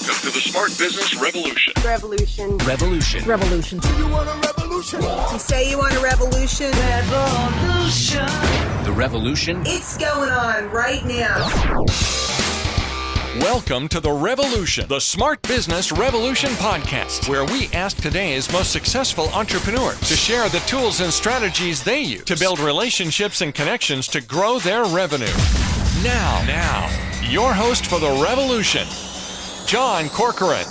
Welcome to the Smart Business Revolution. Revolution. Revolution. Revolution. You want a revolution? You say you want a revolution? Revolution. The revolution. It's going on right now. Welcome to The Revolution, the Smart Business Revolution podcast, where we ask today's most successful entrepreneurs to share the tools and strategies they use to build relationships and connections to grow their revenue. Now, your host for The Revolution, John Corcoran.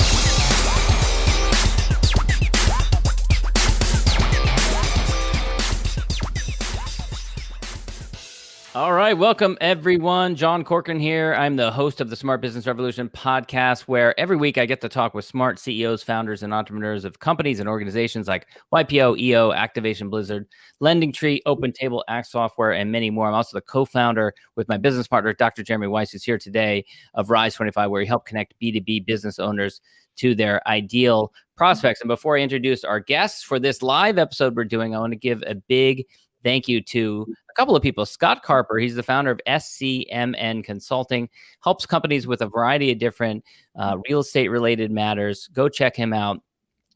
All right, welcome everyone. John Corcoran here. I'm the host of the Smart Business Revolution podcast, where every week I get to talk with smart CEOs, founders, and entrepreneurs of companies and organizations like YPO, EO, Activation Blizzard, LendingTree, OpenTable, Act Software, and many more. I'm also the co-founder with my business partner, Dr. Jeremy Weisz, who's here today, of Rise25, where we help connect B2B business owners to their ideal prospects. And before I introduce our guests for this live episode we're doing, I want to give a big thank you to a couple of people. Scott Carper, he's the founder of SCMN Consulting, helps companies with a variety of different real estate related matters. Go check him out.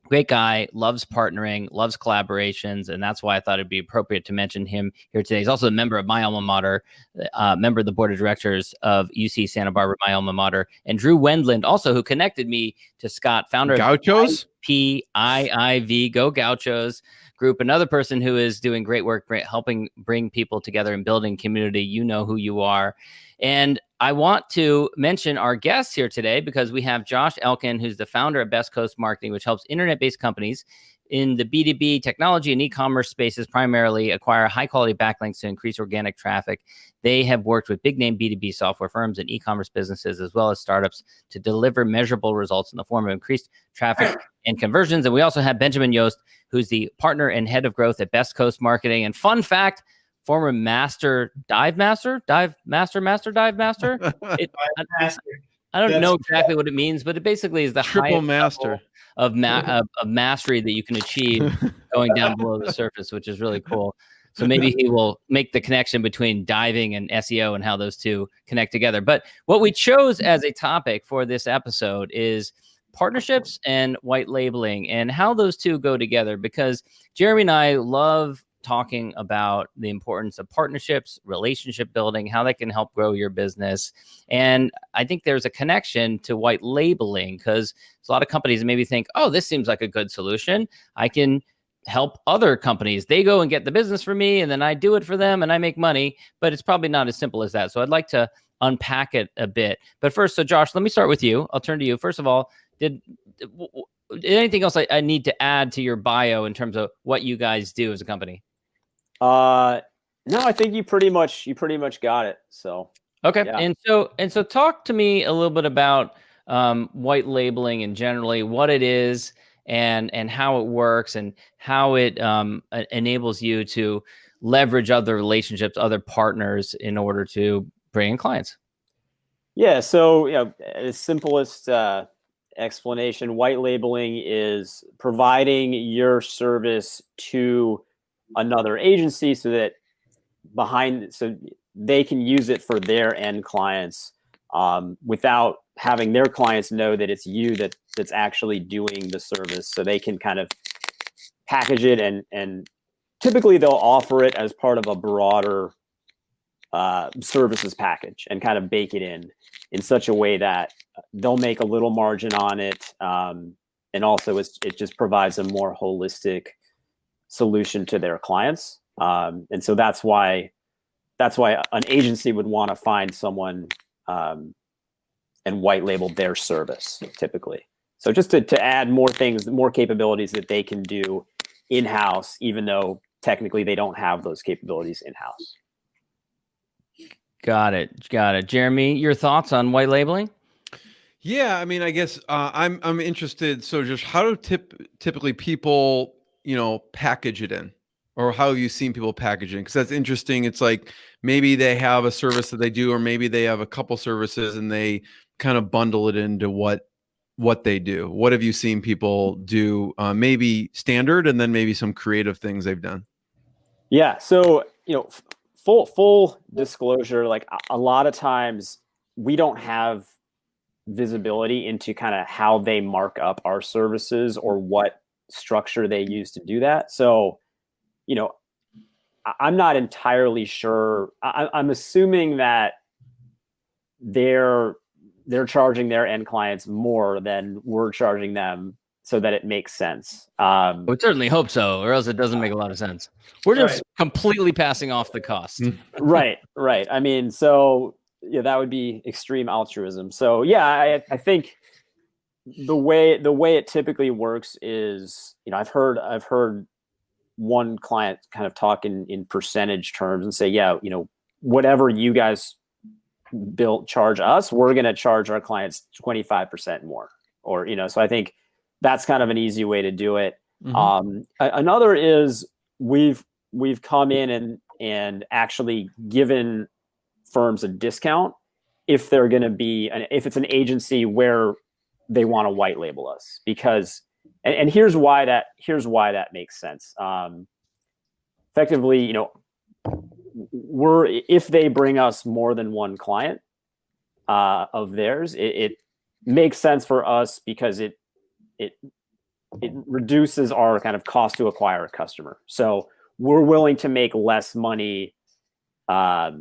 Great guy, loves partnering, loves collaborations, and that's why I thought it'd be appropriate to mention him here today. He's also a member of my alma mater, member of the board of directors of UC Santa Barbara, my alma mater, and Drew Wendland, also who connected me to Scott, founder Gauchos? of PIIV, Go Gauchos group, another person who is doing great work, helping bring people together and building community. You know who you are. And I want to mention our guests here today because we have Josh Elkin, who's the founder of Bestcoast Marketing, which helps internet-based companies in the B2B technology and e-commerce spaces primarily acquire high-quality backlinks to increase organic traffic. They have worked with big-name B2B software firms and e-commerce businesses, as well as startups, to deliver measurable results in the form of increased traffic and conversions. And we also have Benjamin Yost, who's the partner and head of growth at Bestcoast Marketing. And fun fact, former divemaster. I don't know exactly what it means, but it basically is the triple highest master of mastery that you can achieve going down below the surface, which is really cool. So maybe he will make the connection between diving and SEO and how those two connect together. But what we chose as a topic for this episode is partnerships and white labeling and how those two go together, because Jeremy and I love talking about the importance of partnerships, relationship building, how that can help grow your business. And I think there's a connection to white labeling, because a lot of companies maybe think, oh, this seems like a good solution. I can help other companies. They go and get the business for me, and then I do it for them and I make money. But it's probably not as simple as that. So I'd like to unpack it a bit. But first, so Josh, let me start with you. I'll turn to you. First of all, did anything else I need to add to your bio in terms of what you guys do as a company? No, I think you pretty much got it. So okay, yeah. And so talk to me a little bit about white labeling and generally what it is and how it works and how it enables you to leverage other relationships, other partners in order to bring in clients. Yeah. So the simplest explanation, white labeling is providing your service to another agency so that so they can use it for their end clients without having their clients know that it's you that's actually doing the service. So they can kind of package it and typically they'll offer it as part of a broader services package and kind of bake it in such a way that they'll make a little margin on it. And also it just provides a more holistic solution to their clients. And so that's why an agency would want to find someone and white label their service typically. So just to add more things, more capabilities that they can do in-house, even though technically they don't have those capabilities in-house. Got it. Jeremy, your thoughts on white labeling? Yeah, I mean, I guess I'm interested. So just how do typically people, package it in, or how have you seen people packaging? Because that's interesting. It's like maybe they have a service that they do, or maybe they have a couple services and they kind of bundle it into what they do. What have you seen people do? Maybe standard, and then maybe some creative things they've done. Yeah. So full disclosure, like a lot of times we don't have visibility into kind of how they mark up our services or what structure they use to do that. So, I'm not entirely sure. I'm assuming that they're charging their end clients more than we're charging them, so that it makes sense. I would certainly hope so, or else it doesn't make a lot of sense. We're just completely passing off the cost. Right. I mean, so yeah, that would be extreme altruism. So yeah, I think the way it typically works is, I've heard one client kind of talk in percentage terms and say, yeah, whatever you guys charge us, we're going to charge our clients 25% more, or, so I think that's kind of an easy way to do it. Mm-hmm. Another is we've come in and actually given firms a discount if they're going to be, if it's an agency where they want to white label us, because, and here's why that makes sense. Effectively, if they bring us more than one client of theirs, it makes sense for us because it reduces our kind of cost to acquire a customer. So we're willing to make less money per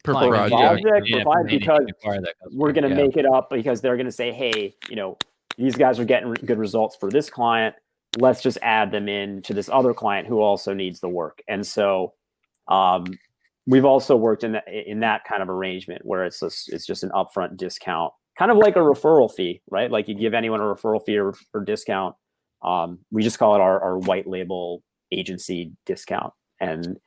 project, because we're going to make it up, because they're going to say, hey, these guys are getting good results for this client. Let's just add them in to this other client who also needs the work. And so we've also worked in that kind of arrangement where it's just an upfront discount, kind of like a referral fee, right? Like you give anyone a referral fee or discount. We just call it our white label agency discount, and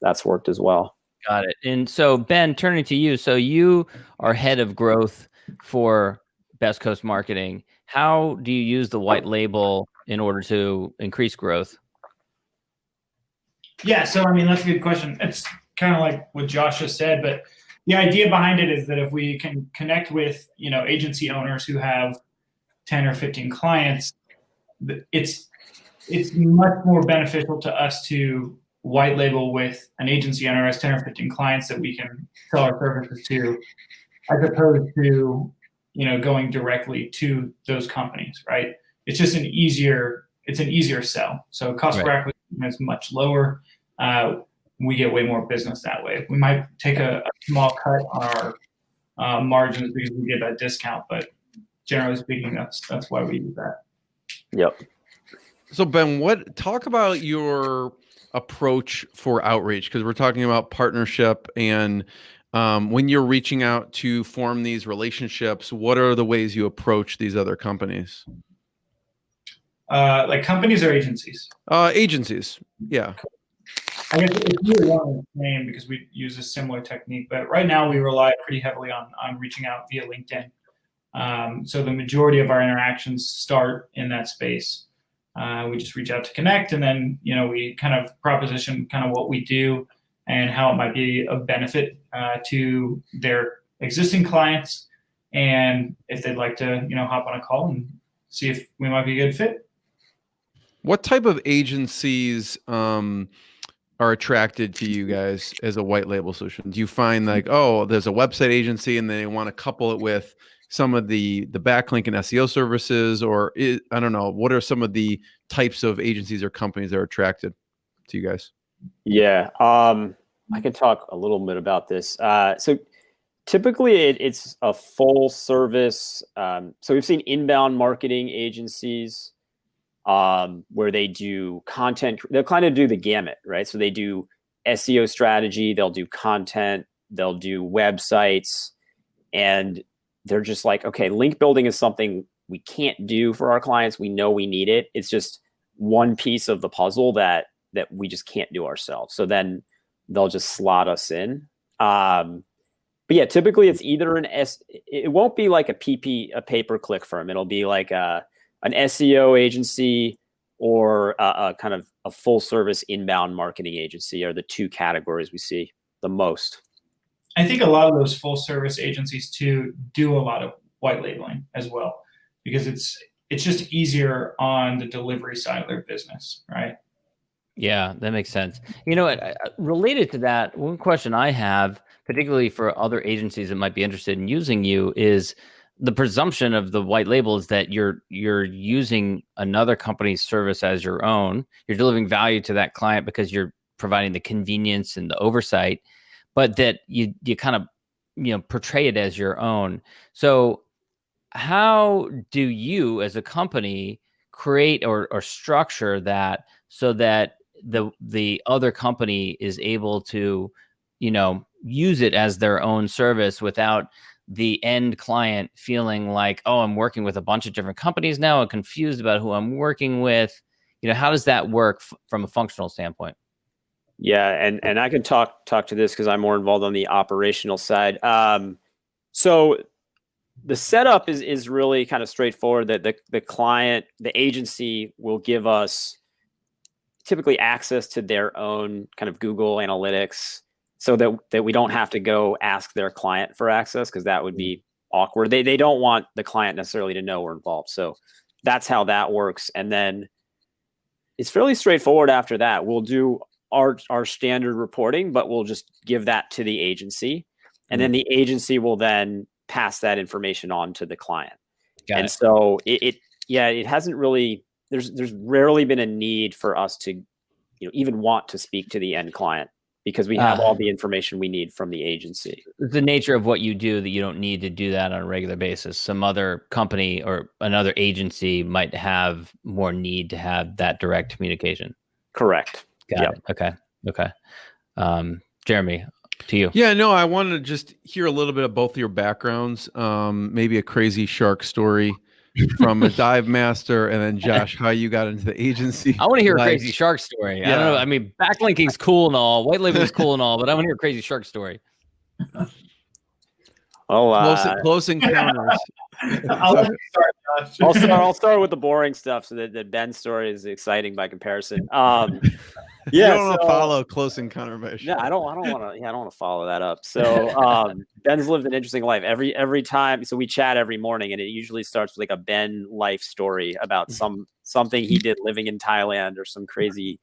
that's worked as well. Got it. And so Ben, turning to you, so you are head of growth for Bestcoast Marketing. How do you use the white label in order to increase growth? Yeah, so I mean, that's a good question. It's kind of like what Josh just said, but the idea behind it is that if we can connect with, agency owners who have 10 or 15 clients, it's much more beneficial to us to white label with an agency owner has 10 or 15 clients that we can sell our services to, as opposed to, going directly to those companies, right? It's just an easier sell. So cost per acquisition is much lower. We get way more business that way. We might take a small cut on our margins because we get that discount, but generally speaking, that's why we do that. Yep. So Ben, talk about your approach for outreach, because we're talking about partnership, and when you're reaching out to form these relationships, what are the ways you approach these other companies? Like companies or agencies? Agencies, yeah. I guess it's really one the same because we use a similar technique, but right now we rely pretty heavily on reaching out via LinkedIn. So the majority of our interactions start in that space. We just reach out to connect, and then we kind of proposition kind of what we do and how it might be of benefit to their existing clients, and if they'd like to hop on a call and see if we might be a good fit. What type of agencies are attracted to you guys as a white label solution? Do you find like, oh, there's a website agency and they want to couple it with some of the backlink and SEO services, or I don't know, what are some of the types of agencies or companies that are attracted to you guys? Yeah, I can talk a little bit about this. So typically it's a full service. So we've seen inbound marketing agencies where they do content. They'll kind of do the gamut, right? So they do SEO strategy, they'll do content, they'll do websites, and they're just like, okay, link building is something we can't do for our clients. We know we need it. It's just one piece of the puzzle that we just can't do ourselves. So then they'll just slot us in. But yeah, typically it's either it won't be like a pay-per-click firm. It'll be like an SEO agency or a kind of a full service inbound marketing agency are the two categories we see the most. I think a lot of those full service agencies too do a lot of white labeling as well, because it's just easier on the delivery side of their business, right? Yeah, that makes sense. Related to that, one question I have, particularly for other agencies that might be interested in using you, is the presumption of the white label is that you're using another company's service as your own. You're delivering value to that client because you're providing the convenience and the oversight, but that you kind of portray it as your own. So how do you as a company create or structure that so that the other company is able to use it as their own service without the end client feeling like, oh, I'm working with a bunch of different companies now, I'm confused about who I'm working with? How does that work from a functional standpoint? Yeah, and I can talk to this because I'm more involved on the operational side. So the setup is really kind of straightforward. That the client, the agency, will give us typically access to their own kind of Google Analytics, so that we don't have to go ask their client for access, because that would be awkward. They don't want the client necessarily to know we're involved. So that's how that works. And then it's fairly straightforward after that. We'll do our standard reporting, but we'll just give that to the agency. And then the agency will then pass that information on to the client. Got it. So it hasn't really, there's rarely been a need for us to, even want to speak to the end client, because we have all the information we need from the agency. The nature of what you do, that you don't need to do that on a regular basis. Some other company or another agency might have more need to have that direct communication. Correct. Got it. Okay. Jeremy, to you. Yeah, no, I wanted to just hear a little bit of both of your backgrounds. Maybe a crazy shark story from a dive master, and then Josh, how you got into the agency. I want to hear a crazy shark story. Yeah. I don't know. I mean, backlinking's cool and all, white labeling's cool and all, but I want to hear a crazy shark story. Close encounters. I'll start with the boring stuff, so that Ben's story is exciting by comparison. You don't want to follow Close Encounter mission. Yeah, I don't want to follow that up. So Ben's lived an interesting life. Every time, so we chat every morning, and it usually starts with like a Ben life story about something he did living in Thailand, or some crazy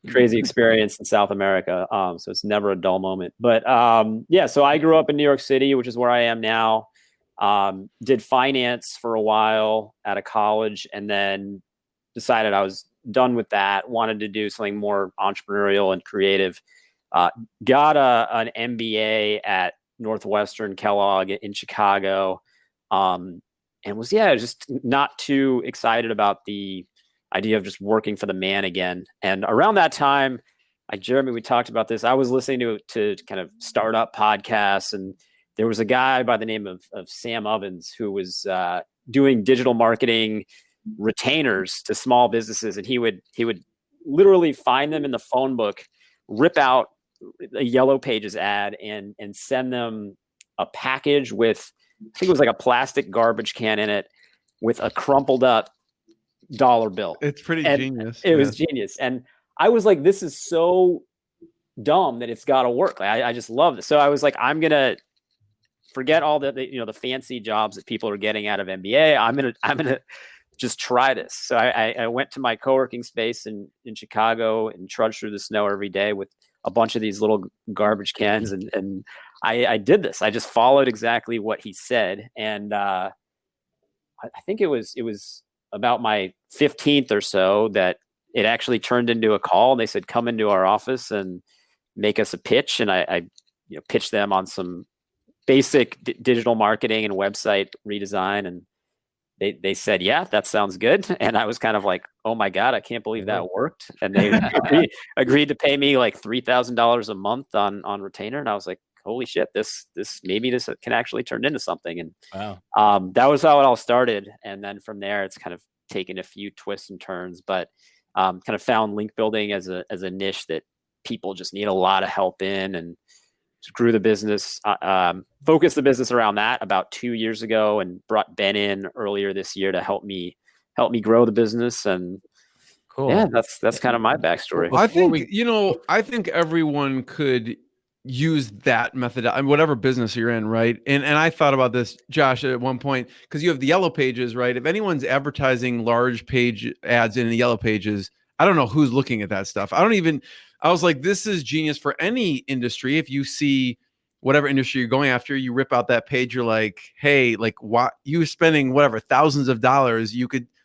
experience in South America. So it's never a dull moment. But so I grew up in New York City, which is where I am now. Did finance for a while out of college, and then decided I was done with that, wanted to do something more entrepreneurial and creative. Got an MBA at Northwestern Kellogg in Chicago, and was just not too excited about the idea of just working for the man again. And around that time, like Jeremy, we talked about this, I was listening to kind of startup podcasts, and there was a guy by the name of Sam Ovens who was doing digital marketing retainers to small businesses, and he would literally find them in the phone book, rip out a Yellow Pages ad, and send them a package with, I think it was like a plastic garbage can in it with a crumpled up dollar bill. It's pretty genius. It was genius. And I was like, this is so dumb that it's got to work. Like, I just love this. So I was like, I'm going to forget all the fancy jobs that people are getting out of MBA. I'm going to just try this. So I went to my co-working space in Chicago and trudged through the snow every day with a bunch of these little garbage cans. And I did this. I just followed exactly what he said. And I think it was about my 15th or so that it actually turned into a call. They said, come into our office and make us a pitch. And I pitched them on some basic digital marketing and website redesign. And they said, yeah, that sounds good. And I was kind of like, oh my God, I can't believe that worked. And they agreed to pay me like $3,000 a month on retainer. And I was like, holy shit, this can actually turn into something. And wow. That was how it all started. And then from there, it's kind of taken a few twists and turns, but kind of found link building as a niche that people just need a lot of help in, and grew the business, focused the business around that about 2 years ago, and brought Ben in earlier this year to help me grow the business. And cool. Yeah, that's kind of my backstory. I think everyone could use that method in whatever business you're in, right? And I thought about this, Josh, at one point, because you have the Yellow Pages, right? If anyone's advertising large page ads in the Yellow Pages, I don't know who's looking at that stuff. I was like, this is genius for any industry. If you see whatever industry you're going after, you rip out that page, you're like, hey, like what you spending whatever thousands of dollars,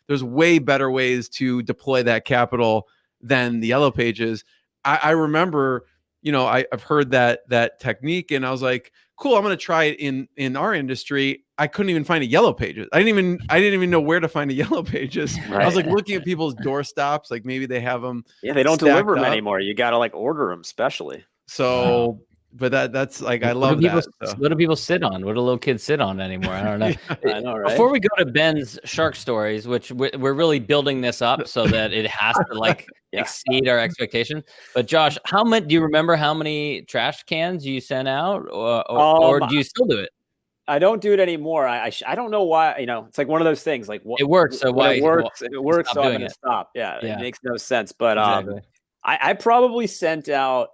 there's way better ways to deploy that capital than the yellow pages. I remember, I've heard that technique, and I was like, cool, I'm going to try it in our industry. I couldn't even find a yellow pages. I didn't even know where to find a yellow pages. Right. I was like looking at people's doorstops, like maybe they have them. Yeah, they don't deliver them up anymore. You got to like order them specially. So, but that's like, I love that. What do people sit on? What do little kids sit on anymore? I don't know. I know, right? Before we go to Ben's shark stories, which we're really building this up so that it has to exceed our expectations. But Josh, do you remember how many trash cans you sent out, or do you still do it? I don't do it anymore. I don't know why. It's like one of those things. Like it works, so why it works? It works, so I'm going to stop. Yeah, Yeah, it makes no sense. But exactly. I probably sent out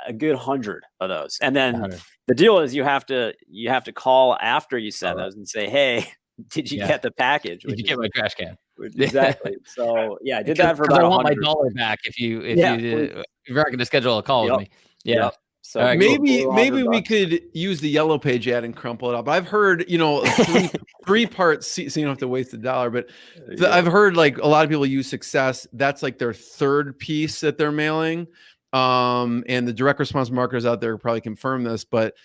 a good 100 of those, and then 100. The deal is you have to call after you send those and say, hey, did you get the package? Did you get my trash can? Exactly. So I did that for about I want 100. my $1 back if you're not going to schedule a call with me. Yeah. Yep. So right, maybe we could use the yellow page ad and crumple it up. I've heard, three parts, so you don't have to waste $1, but I've heard like a lot of people use Success. That's like their third piece that they're mailing. And the direct response marketers out there probably confirm this, but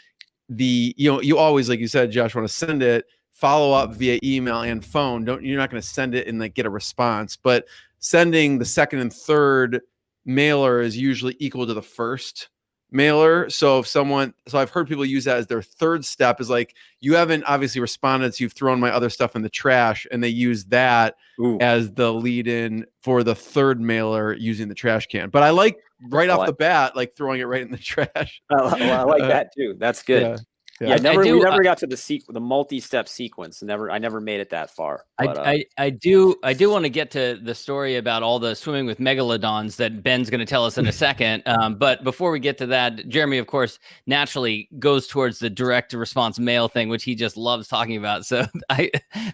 you always, like you said, Josh, want to send it, follow up via email and phone. You're not going to send it and like get a response, but sending the second and third mailer is usually equal to the first mailer. So I've heard people use that as their third step, is like, you haven't obviously responded, so you've thrown my other stuff in the trash, and they use that as the lead in for the third mailer using the trash can. But I like off the bat, like throwing it right in the trash. I like that too. That's good. Yeah. Yeah, we never got to the multi-step sequence. I never made it that far. But, I do want to get to the story about all the swimming with megalodons that Ben's going to tell us in a second. But before we get to that, Jeremy, of course, naturally goes towards the direct response mail thing, which he just loves talking about. So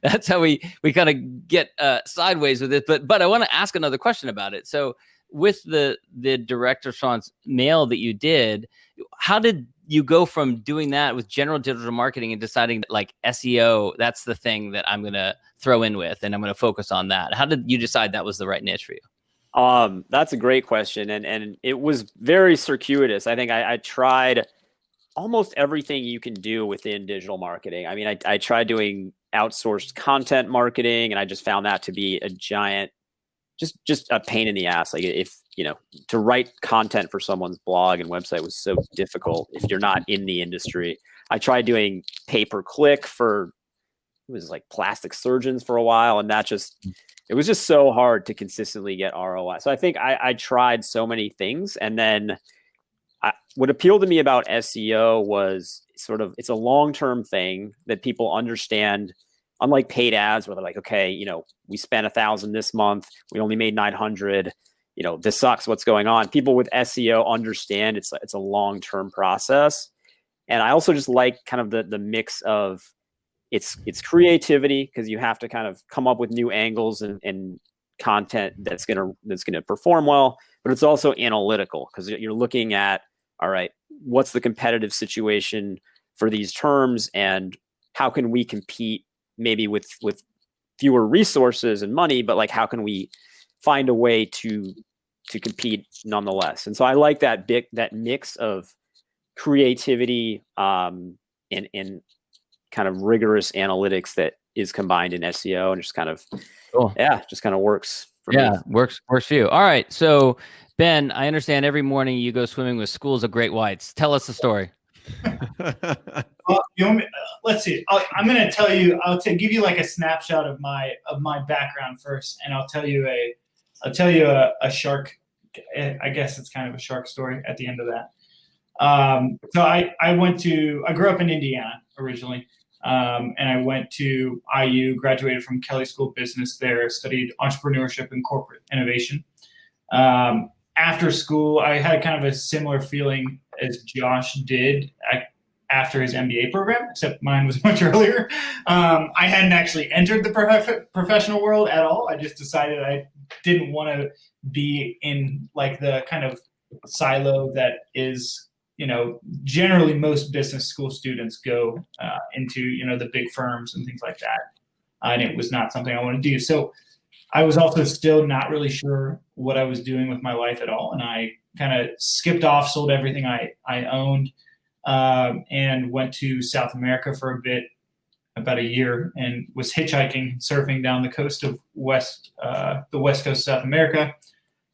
that's how we kind of get sideways with it. But I want to ask another question about it. So with the direct response mail that you did, how did you go from doing that with general digital marketing and deciding that like SEO, that's the thing that I'm going to throw in with, and I'm going to focus on that? How did you decide that was the right niche for you? That's a great question. And it was very circuitous. I think I tried almost everything you can do within digital marketing. I mean, I tried doing outsourced content marketing, and I just found that to be a giant, just a pain in the ass. Like if, to write content for someone's blog and website was so difficult if you're not in the industry. I tried doing pay-per-click for, it was like plastic surgeons for a while. And it was just so hard to consistently get ROI. So I think I tried so many things. And then what appealed to me about SEO was it's a long-term thing that people understand. Unlike paid ads where they're like, okay, we spent 1,000 this month, we only made 900, this sucks, what's going on? People with SEO understand it's a long-term process. And I also just like kind of the mix of it's creativity, because you have to kind of come up with new angles and content that's gonna perform well, but it's also analytical, because you're looking at, all right, what's the competitive situation for these terms, and how can we compete maybe with fewer resources and money, but like how can we find a way to compete nonetheless? And so I like that mix of creativity and kind of rigorous analytics that is combined in SEO, and just kind of cool. just kind of works for me. Works for you. All right, so Ben, I understand every morning you go swimming with schools of great whites. Tell us the story. Let's see. I'm going to tell you. Give you like a snapshot of my background first, and I'll tell you a shark. I guess it's kind of a shark story at the end of that. So I grew up in Indiana originally, and I went to IU, graduated from Kelley School of Business there, studied entrepreneurship and corporate innovation. After school, I had kind of a similar feeling as Josh did. after his MBA program, except mine was much earlier. I hadn't actually entered the professional world at all. I just decided I didn't want to be in like the kind of silo that is, generally most business school students go into, the big firms and things like that. And it was not something I wanted to do. So I was also still not really sure what I was doing with my life at all. And I kind of skipped off, sold everything I owned, and went to South America for a bit, about a year, and was hitchhiking, surfing down the coast of the West Coast of South America.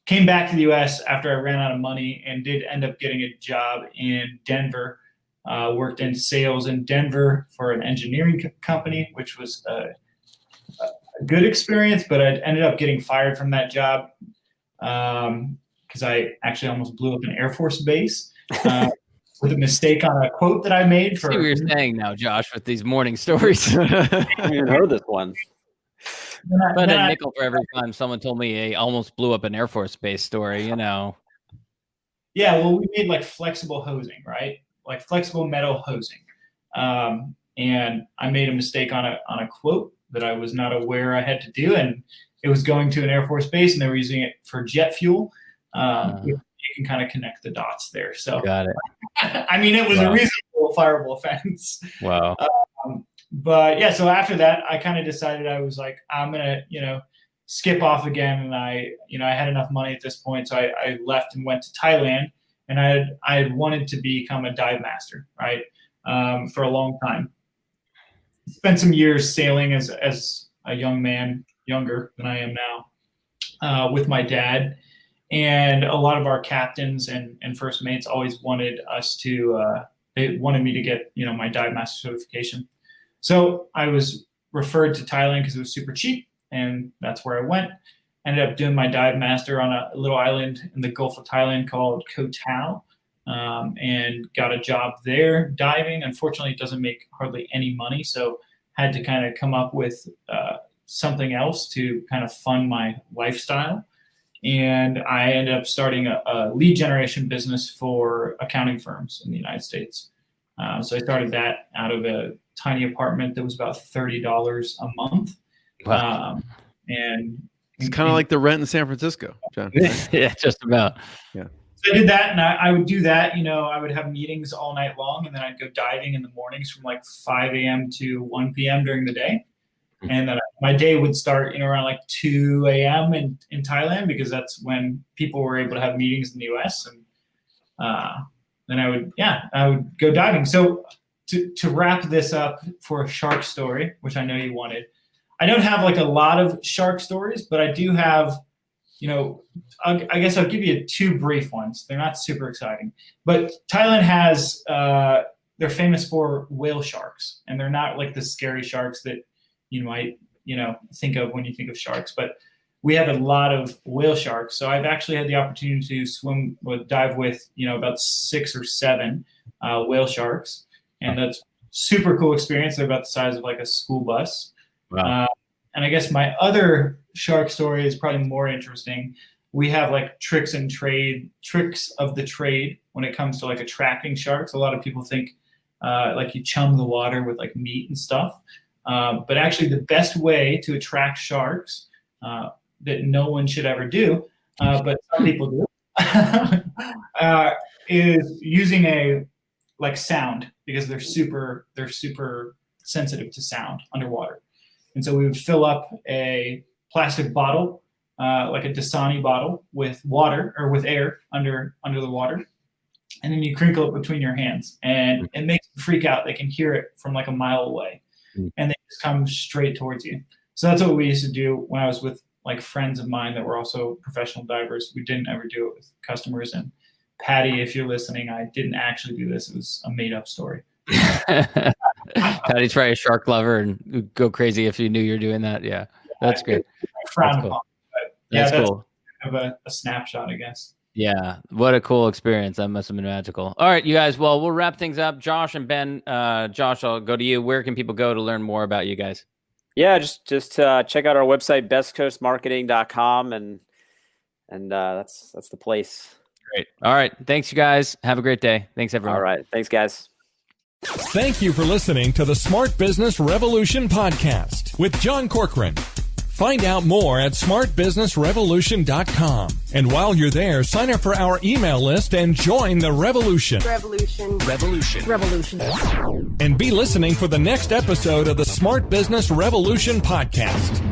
Came back to the U.S. after I ran out of money and did end up getting a job in Denver. Worked in sales in Denver for an engineering company, which was a good experience, but I ended up getting fired from that job because I actually almost blew up an Air Force base with a mistake on a quote that I made. I see what you're saying now, Josh, with these morning stories. I haven't even heard this one. But a nickel for every time someone told me I almost blew up an Air Force base story, Yeah, well, we made like flexible hosing, right? Like flexible metal hosing. And I made a mistake on a quote that I was not aware I had to do. And it was going to an Air Force base and they were using it for jet fuel. You can kind of connect the dots there. So got it. I mean, it was a reasonable fireable offense. Wow. But yeah, so after that, I kind of decided I was like, I'm going to, skip off again. And I had enough money at this point. So I left and went to Thailand, and I had wanted to become a dive master, right? For a long time. Spent some years sailing as a young man, younger than I am now, with my dad. And a lot of our captains and first mates always wanted us to, they wanted me to get, my dive master certification. So I was referred to Thailand because it was super cheap, and that's where I went. Ended up doing my dive master on a little island in the Gulf of Thailand called Koh Tao, and got a job there diving. Unfortunately, it doesn't make hardly any money, so had to kind of come up with something else to kind of fund my lifestyle. And I ended up starting a lead generation business for accounting firms in the United States. So I started that out of a tiny apartment that was about $30 a month. Wow. And it's kind of like the rent in San Francisco, John. Yeah, just about. Yeah. So I did that, and I would do that. I would have meetings all night long, and then I'd go diving in the mornings from like 5 a.m. to 1 p.m. during the day. And then my day would start, around like 2 a.m. in Thailand, because that's when people were able to have meetings in the U.S. And then I would go diving. So to wrap this up for a shark story, which I know you wanted, I don't have like a lot of shark stories, but I do have, I guess I'll give you two brief ones. They're not super exciting, but Thailand has, they're famous for whale sharks, and they're not like the scary sharks that you might, think of when you think of sharks, but we have a lot of whale sharks. So I've actually had the opportunity to dive with, about 6 or 7 whale sharks. And that's super cool experience. They're about the size of like a school bus. Wow. And I guess my other shark story is probably more interesting. We have like tricks of the trade when it comes to like attracting sharks. A lot of people think like you chum the water with like meat and stuff. But actually the best way to attract sharks that no one should ever do, but some people do, is using a like sound, because they're super sensitive to sound underwater. And so we would fill up a plastic bottle, like a Dasani bottle, with water or with air under the water. And then you crinkle it between your hands, and it makes them freak out. They can hear it from like a mile away, and they just come straight towards you. So that's what we used to do when I was with like friends of mine that were also professional divers. We didn't ever do it with customers. And PADI, if you're listening, I didn't actually do this. It was a made up story. PADI's probably a shark lover and go crazy if you knew you're doing that. Yeah, that's good. That's cool. Upon, that's cool. Kind of a snapshot, I guess. Yeah, what a cool experience. That must have been magical. All right, you guys. Well, we'll wrap things up. Josh and Ben. Josh, I'll go to you. Where can people go to learn more about you guys? Yeah, just check out our website, bestcoastmarketing.com, and that's the place. Great. All right. Thanks, you guys. Have a great day. Thanks, everyone. All right. Thanks, guys. Thank you for listening to the Smart Business Revolution podcast with John Corcoran. Find out more at smartbusinessrevolution.com. And while you're there, sign up for our email list and join the revolution. Revolution. Revolution. And be listening for the next episode of the Smart Business Revolution podcast.